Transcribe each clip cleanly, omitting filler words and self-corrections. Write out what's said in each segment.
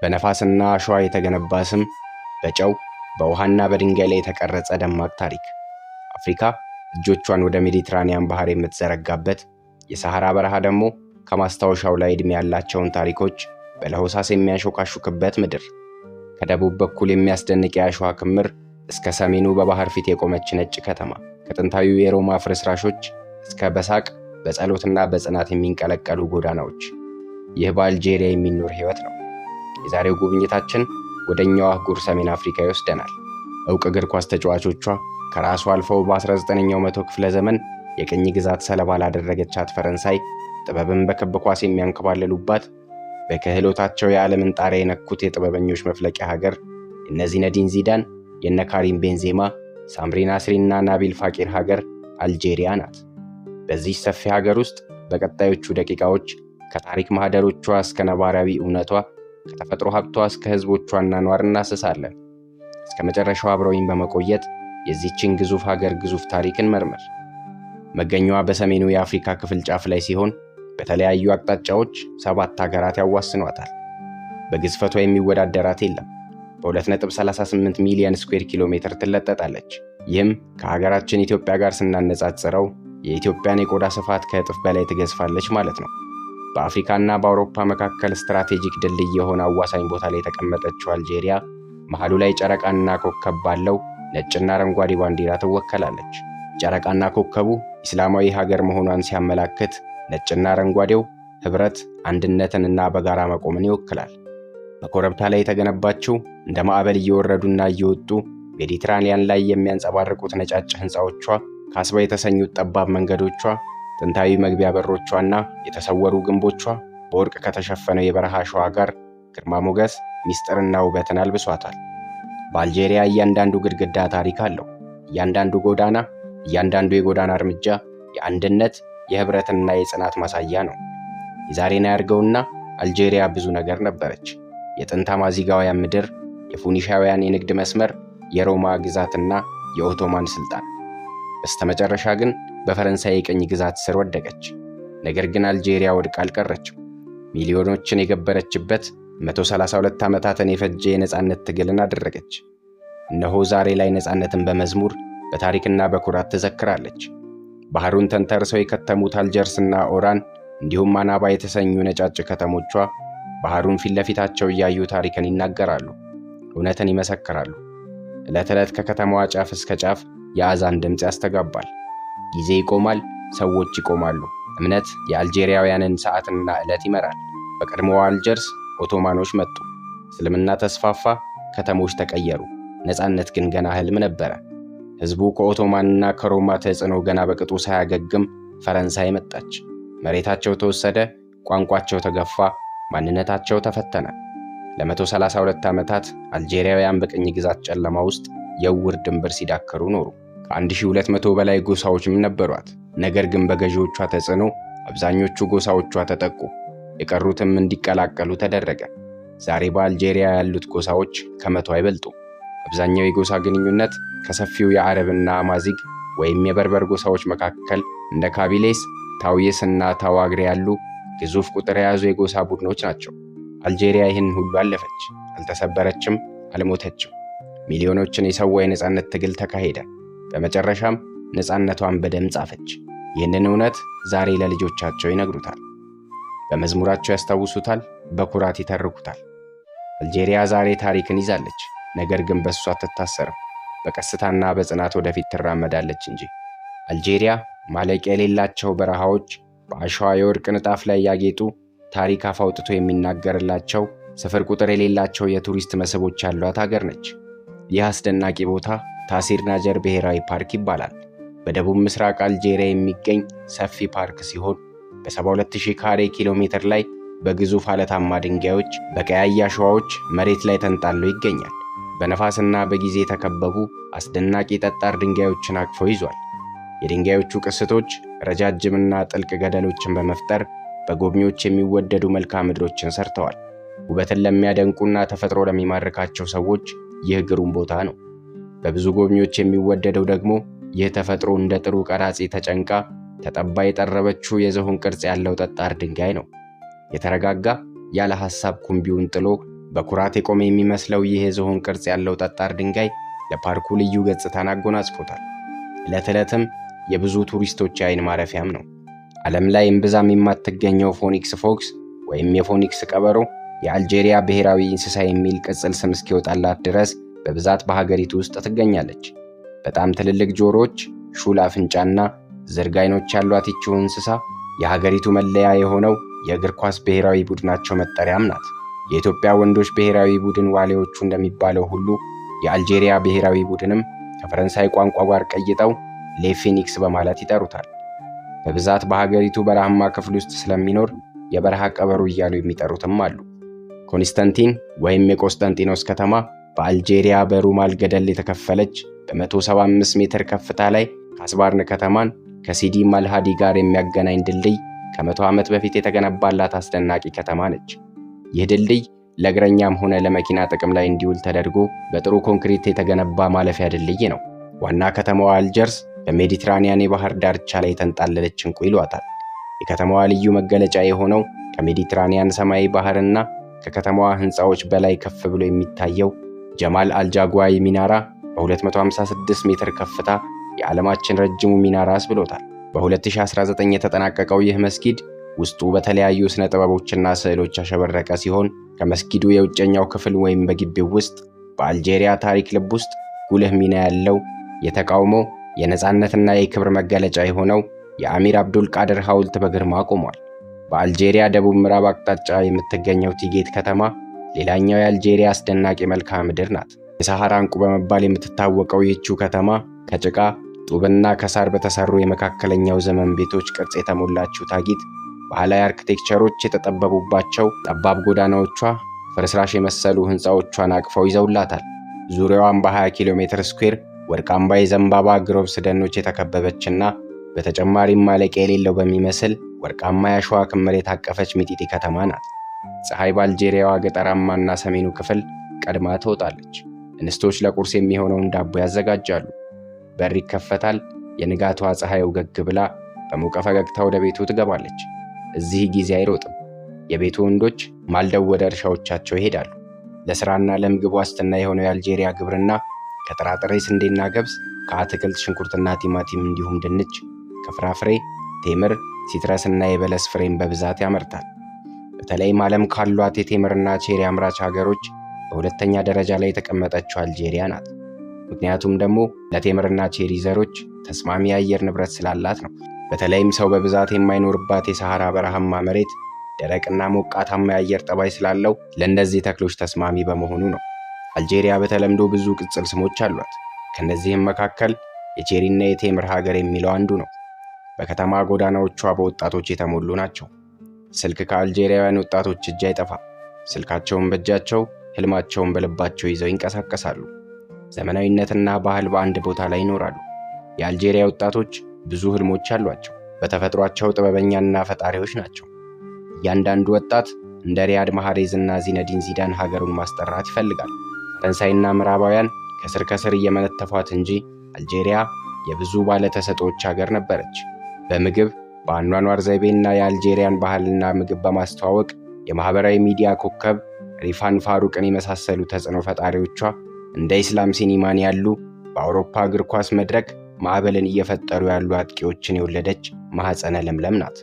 በነፋስና አሸዋ የተገነባ ስም፣ በጨው በውሃና በድንጋይ ላይ የተቀረጸ ደማቅ ታሪክ። አፍሪካ እጆቿን ወደ ሜዲትራኒያን ባህር የምትዘረጋበት፣ የሰሐራ በረሃ ደግሞ ከማስታወሻው ላይ ዕድሜ ያላቸውን ታሪኮች በለሆሳስ የሚያሾካሹክበት ምድር። ከደቡብ በኩል የሚያስደንቅ የአሸዋ ክምር እስከ ሰሜኑ በባህር ፊት የቆመች ነጭ ከተማ፣ ከጥንታዊው የሮማ ፍርስራሾች እስከ በሳቅ በጸሎትና በጽናት የሚንቀለቀሉ ጎዳናዎች። ይህ በአልጄሪያ የሚኖር ሕይወት ነው። የዛሬው ጉብኝታችን ወደኛው አህጉር ሰሜን አፍሪካ ይወስደናል። ዕውቅ እግር ኳስ ተጫዋቾቿ ከራሱ አልፈው በ19ኛው መቶ ክፍለ ዘመን የቅኝ ግዛት ሰለባ ላደረገቻት ፈረንሳይ ጥበብን በክብ ኳስ የሚያንከባልሉባት፣ በክህሎታቸው የዓለምን ጣሪያ የነኩት የጥበበኞች መፍለቂያ ሀገር የነ ዚነዲን ዚዳን፣ የነ ካሪም ቤንዜማ፣ ሳምሪ ናስሪና ናቢል ፋቂር ሀገር አልጄሪያ ናት። በዚህ ሰፊ ሀገር ውስጥ በቀጣዮቹ ደቂቃዎች ከታሪክ ማህደሮቿ እስከ ነባራዊ እውነቷ፣ ከተፈጥሮ ሀብቷ እስከ ህዝቦቿና ኗር እናስሳለን። እስከ መጨረሻው አብረውኝ በመቆየት የዚህችን ግዙፍ ሀገር ግዙፍ ታሪክን መርምር። መገኛዋ በሰሜኑ የአፍሪካ ክፍል ጫፍ ላይ ሲሆን በተለያዩ አቅጣጫዎች 7 ሀገራት ያዋስኗታል። በግዝፈቷ የሚወዳደራት የለም። በ2.38 ሚሊዮን ስኩዌር ኪሎ ሜትር ትለጠጣለች። ይህም ከሀገራችን ኢትዮጵያ ጋር ስናነጻጽረው የኢትዮጵያን የቆዳ ስፋት ከእጥፍ በላይ ትገዝፋለች ማለት ነው። በአፍሪካና በአውሮፓ መካከል ስትራቴጂክ ድልድይ የሆነ አዋሳኝ ቦታ ላይ የተቀመጠችው አልጄሪያ መሃሉ ላይ ጨረቃና ኮከብ ባለው ነጭና አረንጓዴ ባንዲራ ትወከላለች። ጨረቃና ኮከቡ እስላማዊ ሀገር መሆኗን ሲያመላክት፣ ነጭና አረንጓዴው ህብረት፣ አንድነትንና በጋራ መቆምን ይወክላል። በኮረብታ ላይ የተገነባችው እንደ ማዕበል እየወረዱና እየወጡ ሜዲትራኒያን ላይ የሚያንጸባርቁት ነጫጭ ህንፃዎቿ፣ ካስባ የተሰኙት ጠባብ መንገዶቿ፣ ጥንታዊ መግቢያ በሮቿና የተሰወሩ ግንቦቿ በወርቅ ከተሸፈነው የበረሃ አሸዋ ጋር ግርማ ሞገስ፣ ሚስጥርና ውበትን አልብሷታል። በአልጄሪያ እያንዳንዱ ግድግዳ ታሪክ አለው። እያንዳንዱ ጎዳና፣ እያንዳንዱ የጎዳና እርምጃ የአንድነት የህብረትና የጽናት ማሳያ ነው። የዛሬን ያርገውና አልጄሪያ ብዙ ነገር ነበረች። የጥንት አማዚጋውያን ምድር፣ የፉኒሻውያን የንግድ መስመር፣ የሮማ ግዛትና የኦቶማን ስልጣን። በስተመጨረሻ ግን በፈረንሳይ የቅኝ ግዛት ስር ወደቀች። ነገር ግን አልጄሪያ ወድቃ አልቀረችም። ሚሊዮኖችን የገበረችበት 132 ዓመታትን የፈጀ የነጻነት ትግልን አደረገች። እነሆ ዛሬ ላይ ነጻነትን በመዝሙር በታሪክና በኩራት ትዘክራለች። ባህሩን ተንተርሰው የከተሙት አልጀርስና ኦራን እንዲሁም አናባ የተሰኙ ነጫጭ ከተሞቿ ባህሩን ፊት ለፊታቸው እያዩ ታሪክን ይናገራሉ፣ እውነትን ይመሰክራሉ። ዕለት ዕለት ከከተማዋ ጫፍ እስከ ጫፍ የአዛን ድምፅ ያስተጋባል። ጊዜ ይቆማል፣ ሰዎች ይቆማሉ። እምነት የአልጄሪያውያንን ሰዓትና ዕለት ይመራል። በቀድሞዋ አልጀርስ ኦቶማኖች መጡ። እስልምና ተስፋፋ፣ ከተሞች ተቀየሩ። ነጻነት ግን ገና ህልም ነበረ። ህዝቡ ከኦቶማንና ከሮማ ተጽዕኖ ገና በቅጡ ሳያገግም ፈረንሳይ መጣች። መሬታቸው ተወሰደ፣ ቋንቋቸው ተገፋ፣ ማንነታቸው ተፈተነ። ለ132 ዓመታት አልጄሪያውያን በቅኝ ግዛት ጨለማ ውስጥ የውር ድንበር ሲዳከሩ ኖሩ። ከ1200 በላይ ጎሳዎችም ነበሯት። ነገር ግን በገዢዎቿ ተጽዕኖ አብዛኞቹ ጎሳዎቿ ተጠቁ፣ የቀሩትም እንዲቀላቀሉ ተደረገ። ዛሬ በአልጄሪያ ያሉት ጎሳዎች ከ100 አይበልጡም። አብዛኛው የጎሳ ግንኙነት ከሰፊው የአረብና አማዚግ ወይም የበርበር ጎሳዎች መካከል እንደ ካቢሌስ፣ ታውይስ እና ታዋግሬ ያሉ ግዙፍ ቁጥር የያዙ የጎሳ ቡድኖች ናቸው። አልጄሪያ ይህን ሁሉ አለፈች፣ አልተሰበረችም፣ አልሞተችም። ሚሊዮኖችን የሰዋ የነጻነት ትግል ተካሄደ። በመጨረሻም ነጻነቷን በደም ጻፈች። ይህንን እውነት ዛሬ ለልጆቻቸው ይነግሩታል፣ በመዝሙራቸው ያስታውሱታል፣ በኩራት ይተርኩታል። አልጄሪያ ዛሬ ታሪክን ይዛለች፣ ነገር ግን በእሷ አትታሰርም። በቀስታና በጽናት ወደፊት ትራመዳለች እንጂ። አልጄሪያ ማለቂያ የሌላቸው በረሃዎች፣ በአሸዋ የወርቅ ንጣፍ ላይ ያጌጡ፣ ታሪክ አፍ አውጥቶ የሚናገርላቸው ስፍር ቁጥር የሌላቸው የቱሪስት መስህቦች ያሏት ሀገር ነች። ይህ አስደናቂ ቦታ ታሲር ናጀር ብሔራዊ ፓርክ ይባላል። በደቡብ ምስራቅ አልጄሪያ የሚገኝ ሰፊ ፓርክ ሲሆን በ72000 ካሬ ኪሎ ሜትር ላይ በግዙፍ አለታማ ድንጋዮች፣ በቀያይ አሸዋዎች መሬት ላይ ተንጣሎ ይገኛል። በነፋስና በጊዜ የተከበቡ አስደናቂ ጠጣር ድንጋዮችን አቅፎ ይዟል። የድንጋዮቹ ቅስቶች ረጃጅምና ጥልቅ ገደሎችን በመፍጠር በጎብኚዎች የሚወደዱ መልክዓ ምድሮችን ሰርተዋል። ውበትን ለሚያደንቁና ተፈጥሮ ለሚማርካቸው ሰዎች ይህ ግሩም ቦታ ነው። በብዙ ጎብኚዎች የሚወደደው ደግሞ ይህ ተፈጥሮ እንደ ጥሩ ቀራጺ ተጨንቃ ተጠባ የጠረበችው የዝሆን ቅርጽ ያለው ጠጣር ድንጋይ ነው። የተረጋጋ ያለ ሐሳብ ኩምቢውን ጥሎ በኩራት የቆመ የሚመስለው ይህ የዝሆን ቅርጽ ያለው ጠጣር ድንጋይ ለፓርኩ ልዩ ገጽታን አጎናጽፎታል። ዕለት ዕለትም የብዙ ቱሪስቶች የዓይን ማረፊያም ነው። ዓለም ላይ እምብዛም የማትገኘው ፎኒክስ ፎክስ ወይም የፎኒክስ ቀበሮ የአልጄሪያ ብሔራዊ እንስሳ የሚል ቅጽል ስም እስኪወጣላት ድረስ በብዛት በሀገሪቱ ውስጥ ትገኛለች። በጣም ትልልቅ ጆሮዎች፣ ሹል አፍንጫና ዝርግ ዓይኖች ያሏት ይህችው እንስሳ የሀገሪቱ መለያ የሆነው የእግር ኳስ ብሔራዊ ቡድናቸው መጠሪያም ናት። የኢትዮጵያ ወንዶች ብሔራዊ ቡድን ዋሊያዎቹ እንደሚባለው ሁሉ የአልጄሪያ ብሔራዊ ቡድንም ከፈረንሳይ ቋንቋ ጋር ቀይጠው ሌፊኒክስ በማለት ይጠሩታል። በብዛት በሀገሪቱ በረሃማ ክፍል ውስጥ ስለሚኖር የበረሃ ቀበሮ እያሉ የሚጠሩትም አሉ። ኮንስታንቲን ወይም የቆስጠንጢኖስ ከተማ በአልጄሪያ በሩማል ገደል የተከፈለች በ175 ሜትር ከፍታ ላይ ካስባርን ከተማን ከሲዲ ማልሃዲ ጋር የሚያገናኝ ድልድይ ከ100 ዓመት በፊት የተገነባላት አስደናቂ ከተማ ነች። ይህ ድልድይ ለእግረኛም ሆነ ለመኪና ጥቅም ላይ እንዲውል ተደርጎ በጥሩ ኮንክሪት የተገነባ ማለፊያ ድልድይ ነው። ዋና ከተማዋ አልጀርስ በሜዲትራኒያን የባህር ዳርቻ ላይ የተንጣለለች ዕንቁ ይሏታል። የከተማዋ ልዩ መገለጫ የሆነው ከሜዲትራኒያን ሰማያዊ ባህርና ከከተማዋ ሕንፃዎች በላይ ከፍ ብሎ የሚታየው ጀማል አልጃጓይ ሚናራ በ256 ሜትር ከፍታ የዓለማችን ረጅሙ ሚናራ አስብሎታል። በ2019 የተጠናቀቀው ይህ መስጊድ ውስጡ በተለያዩ ስነ ጥበቦችና ስዕሎች ያሸበረቀ ሲሆን ከመስጊዱ የውጨኛው ክፍል ወይም በግቢው ውስጥ በአልጄሪያ ታሪክ ልብ ውስጥ ጉልህ ሚና ያለው የተቃውሞ የነጻነትና የክብር መገለጫ የሆነው የአሚር አብዱል ቃድር ሐውልት በግርማ ቆሟል። በአልጄሪያ ደቡብ ምዕራብ አቅጣጫ የምትገኘው ቲጌት ከተማ ሌላኛው የአልጄሪያ አስደናቂ መልክዓ ምድር ናት። የሳሐራ ዕንቁ በመባል የምትታወቀው ይህችው ከተማ ከጭቃ ጡብና ከሳር በተሰሩ የመካከለኛው ዘመን ቤቶች ቅርጽ የተሞላችው ታጊት ባህላዊ አርኪቴክቸሮች የተጠበቡባቸው ጠባብ ጎዳናዎቿ ፍርስራሽ የመሰሉ ሕንፃዎቿን አቅፈው ይዘውላታል። ዙሪያዋን በ20 ኪሎ ሜትር ስኩዌር ወርቃማ የዘንባባ ግሮብስ ደኖች የተከበበችና በተጨማሪም ማለቂያ የሌለው በሚመስል ወርቃማ የአሸዋ ክምር የታቀፈች ሚጢጢ ከተማ ናት። ፀሐይ በአልጄሪያዋ ገጠራማና ሰሜኑ ክፍል ቀድማ ትወጣለች። እንስቶች ለቁርስ የሚሆነውን ዳቦ ያዘጋጃሉ። በር ይከፈታል። የንጋቷ ፀሐይ ወገግ ብላ በሞቀ ፈገግታ ወደ ቤቱ ትገባለች። እዚህ ጊዜ አይሮጥም። የቤቱ ወንዶች ማልደው ወደ እርሻዎቻቸው ይሄዳሉ። ለሥራና ለምግብ ዋስትና የሆነው የአልጄሪያ ግብርና ከጥራጥሬ ስንዴና ገብስ፣ ከአትክልት ሽንኩርትና ቲማቲም እንዲሁም ድንች፣ ከፍራፍሬ ቴምር፣ ሲትረስና የበለስ ፍሬም በብዛት ያመርታል። በተለይም ዓለም ካሏት የቴምርና ቼሪ አምራች ሀገሮች በሁለተኛ ደረጃ ላይ የተቀመጠችው አልጄሪያ ናት። ምክንያቱም ደግሞ ለቴምርና ቼሪ ዘሮች ተስማሚ የአየር ንብረት ስላላት ነው። በተለይም ሰው በብዛት የማይኖርባት የሳሐራ በረሃማ መሬት ደረቅና ሞቃታማ የአየር ጠባይ ስላለው ለእነዚህ ተክሎች ተስማሚ በመሆኑ ነው። አልጄሪያ በተለምዶ ብዙ ቅጽል ስሞች አሏት። ከነዚህም መካከል የቼሪና የቴምር ሀገር የሚለው አንዱ ነው። በከተማ ጎዳናዎቿ በወጣቶች የተሞሉ ናቸው። ስልክ ከአልጄሪያውያን ወጣቶች እጅ አይጠፋም። ስልካቸውን በእጃቸው ህልማቸውን በልባቸው ይዘው ይንቀሳቀሳሉ። ዘመናዊነትና ባህል በአንድ ቦታ ላይ ይኖራሉ። የአልጄሪያ ወጣቶች ብዙ ህልሞች አሏቸው። በተፈጥሯቸው ጥበበኛና ፈጣሪዎች ናቸው። እያንዳንዱ ወጣት እንደ ሪያድ ማህሬዝ እና ዚነዲን ዚዳን ሀገሩን ማስጠራት ይፈልጋል። ፈረንሳይና ምዕራባውያን ከስር ከስር እየመነተፏት እንጂ አልጄሪያ የብዙ ባለተሰጦች ሀገር ነበረች። በምግብ በአኗኗር ዘይቤና የአልጄሪያን ባህልና ምግብ በማስተዋወቅ የማህበራዊ ሚዲያ ኮከብ ሪፋን ፋሩቅን የመሳሰሉ ተጽዕኖ ፈጣሪዎቿ እንደ ኢስላም ሲኒማን ያሉ በአውሮፓ እግር ኳስ መድረክ ማዕበልን እየፈጠሩ ያሉ አጥቂዎችን የወለደች ማህፀነ ለምለም ናት።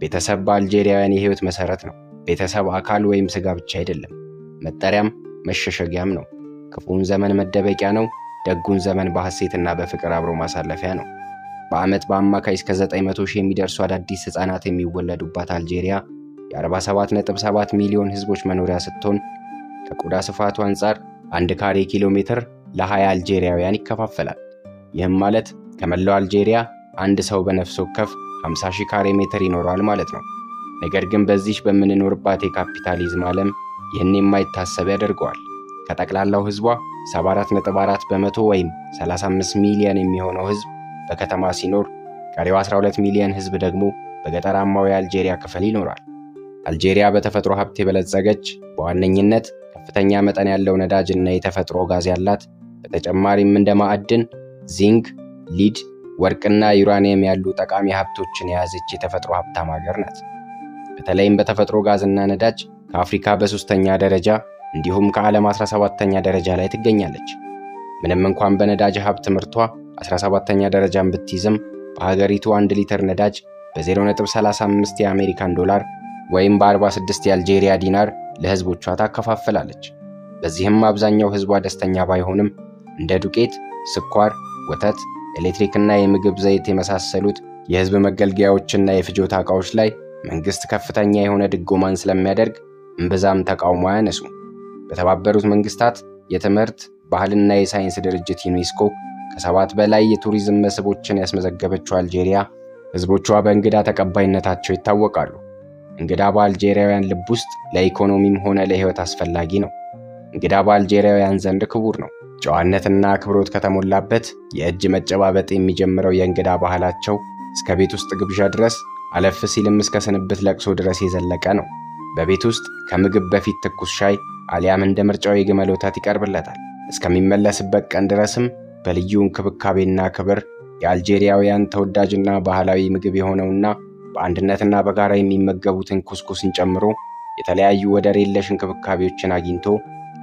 ቤተሰብ በአልጄሪያውያን የህይወት መሰረት ነው። ቤተሰብ አካል ወይም ስጋ ብቻ አይደለም፣ መጠሪያም መሸሸጊያም ነው። ክፉን ዘመን መደበቂያ ነው። ደጉን ዘመን በሐሴትና በፍቅር አብሮ ማሳለፊያ ነው። በዓመት በአማካይ እስከ 900 ሺህ የሚደርሱ አዳዲስ ህፃናት የሚወለዱባት አልጄሪያ የ47.7 ሚሊዮን ህዝቦች መኖሪያ ስትሆን ከቆዳ ስፋቱ አንጻር 1 ካሬ ኪሎ ሜትር ለ20 አልጄሪያውያን ይከፋፈላል። ይህም ማለት ከመላው አልጄሪያ አንድ ሰው በነፍስ ወከፍ 50 ሺህ ካሬ ሜትር ይኖራል ማለት ነው። ነገር ግን በዚህ በምንኖርባት የካፒታሊዝም ዓለም ይህን የማይታሰብ ያደርገዋል። ከጠቅላላው ህዝቧ 74.4 በመቶ ወይም 35 ሚሊዮን የሚሆነው ህዝብ በከተማ ሲኖር፣ ቀሪው 12 ሚሊዮን ህዝብ ደግሞ በገጠራማው የአልጄሪያ ክፍል ይኖራል። አልጄሪያ በተፈጥሮ ሀብት የበለጸገች፣ በዋነኝነት ከፍተኛ መጠን ያለው ነዳጅ እና የተፈጥሮ ጋዝ ያላት፣ በተጨማሪም እንደ ማዕድን፣ ዚንክ፣ ሊድ፣ ወርቅና ዩራኒየም ያሉ ጠቃሚ ሀብቶችን የያዘች የተፈጥሮ ሀብታም ሀገር ናት። በተለይም በተፈጥሮ ጋዝና ነዳጅ ከአፍሪካ በ3ኛ ደረጃ እንዲሁም ከዓለም 17ኛ ደረጃ ላይ ትገኛለች። ምንም እንኳን በነዳጅ ሀብት ምርቷ 17ኛ ደረጃን ብትይዝም በሀገሪቱ 1 ሊትር ነዳጅ በ0.35 የአሜሪካን ዶላር ወይም በ46 የአልጄሪያ ዲናር ለህዝቦቿ ታከፋፍላለች። በዚህም አብዛኛው ህዝቧ ደስተኛ ባይሆንም እንደ ዱቄት፣ ስኳር፣ ወተት፣ ኤሌክትሪክና የምግብ ዘይት የመሳሰሉት የህዝብ መገልገያዎችና የፍጆታ ዕቃዎች ላይ መንግስት ከፍተኛ የሆነ ድጎማን ስለሚያደርግ እምብዛም ተቃውሞ አያነሱ። በተባበሩት መንግስታት የትምህርት ባህልና የሳይንስ ድርጅት ዩኔስኮ ከ7 በላይ የቱሪዝም መስህቦችን ያስመዘገበችው አልጄሪያ ህዝቦቿ በእንግዳ ተቀባይነታቸው ይታወቃሉ። እንግዳ በአልጄሪያውያን ልብ ውስጥ ለኢኮኖሚም ሆነ ለህይወት አስፈላጊ ነው። እንግዳ በአልጄሪያውያን ዘንድ ክቡር ነው። ጨዋነትና አክብሮት ከተሞላበት የእጅ መጨባበጥ የሚጀምረው የእንግዳ ባህላቸው እስከ ቤት ውስጥ ግብዣ ድረስ አለፍ ሲልም እስከ ስንብት ለቅሶ ድረስ የዘለቀ ነው። በቤት ውስጥ ከምግብ በፊት ትኩስ ሻይ አሊያም እንደ ምርጫው የግመል ወተት ይቀርብለታል። እስከሚመለስበት ቀን ድረስም በልዩ እንክብካቤና ክብር የአልጄሪያውያን ተወዳጅና ባህላዊ ምግብ የሆነውና በአንድነትና በጋራ የሚመገቡትን ኩስኩስን ጨምሮ የተለያዩ ወደር የለሽ እንክብካቤዎችን አግኝቶ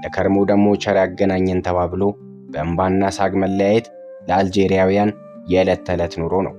ለከርሞ ደግሞ ቸር ያገናኘን ተባብሎ በእንባና ሳግ መለያየት ለአልጄሪያውያን የዕለት ተዕለት ኑሮ ነው።